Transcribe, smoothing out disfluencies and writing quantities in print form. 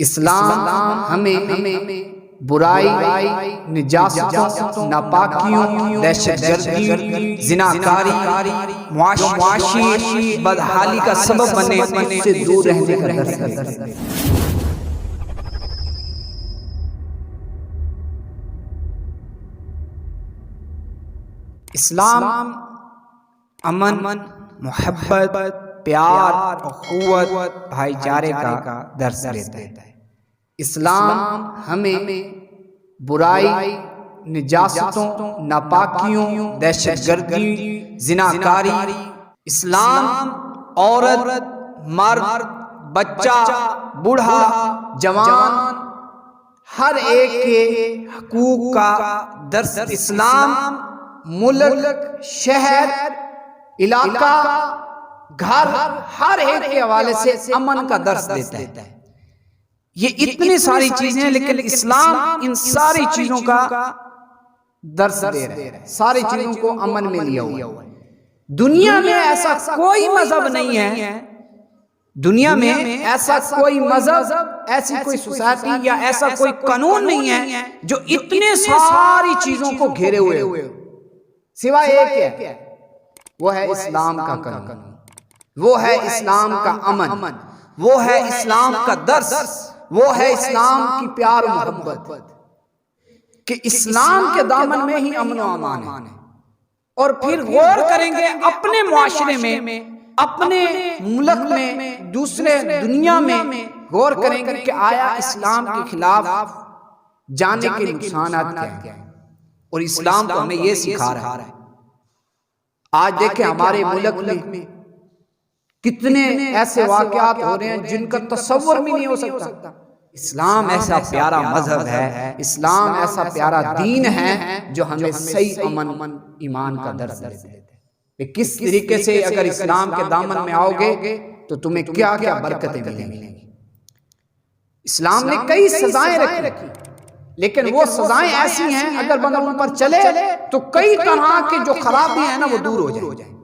اسلام ہمیں برائی، نجاستوں، ناپاکیوں، دہشت گردی، زناکاری، معاشی بدحالی کا سبب بنے سے دور رہنے کا درس ہے۔ اسلام امن، محبت، پیار، اخوت، بھائی چارے کا درس دیتا ہے۔ اسلام ہمیں برائی، نجاستوں، ناپاکیوں، دہشت گردی، زناکاری، اسلام عورت، مرد، بچہ، بوڑھا، جوان، ہر ایک کے حقوق کا درس۔ اسلام ملک، شہر، علاقہ، گھر، ہر ایک کے حوالے سے امن کا درس دیتا ہے۔ یہ اتنی ساری چیزیں ہیں، لیکن اسلام ان ساری چیزوں کا درس دے رہا ہے، ساری چیزوں کو امن میں لیا ہوا ہے۔ دنیا میں ایسا کوئی مذہب نہیں ہے، دنیا میں ایسا کوئی مذہب، ایسی کوئی سوسائٹی یا ایسا کوئی قانون نہیں ہے جو اتنے ساری چیزوں کو گھیرے ہوئے ہو، سوائے ایک ہے، وہ ہے اسلام کا قانون، وہ ہے اسلام کا امن، وہ ہے اسلام کا درس، وہ ہے اسلام کی پیار و محبت، کہ اسلام کے دامن میں ہی امن و امان ہے۔ اور پھر غور کریں گے اپنے معاشرے میں، اپنے ملک میں، دوسرے دنیا میں غور کریں گے کہ آیا اسلام کے خلاف جانے کے نقصانات کیا ہیں، اور اسلام تو ہمیں یہ سکھا رہا ہے۔ آج دیکھیں ہمارے ملک میں کتنے ایسے واقعات ہو رہے ہیں جن کا تصور بھی نہیں ہو سکتا۔ اسلام ایسا پیارا مذہب ہے، اسلام ایسا پیارا دین ہے جو ہمیں صحیح امن ایمان کا درس دیتا ہے کہ کس طریقے سے اگر اسلام کے دامن میں آؤ گے تو تمہیں کیا کیا برکتیں ملیں گی۔ اسلام نے کئی سزائیں رکھی، لیکن وہ سزائیں ایسی ہیں اگر بندہ ان پر چلے تو کئی طرح کے جو خرابی ہیں نا وہ دور ہو جائیں۔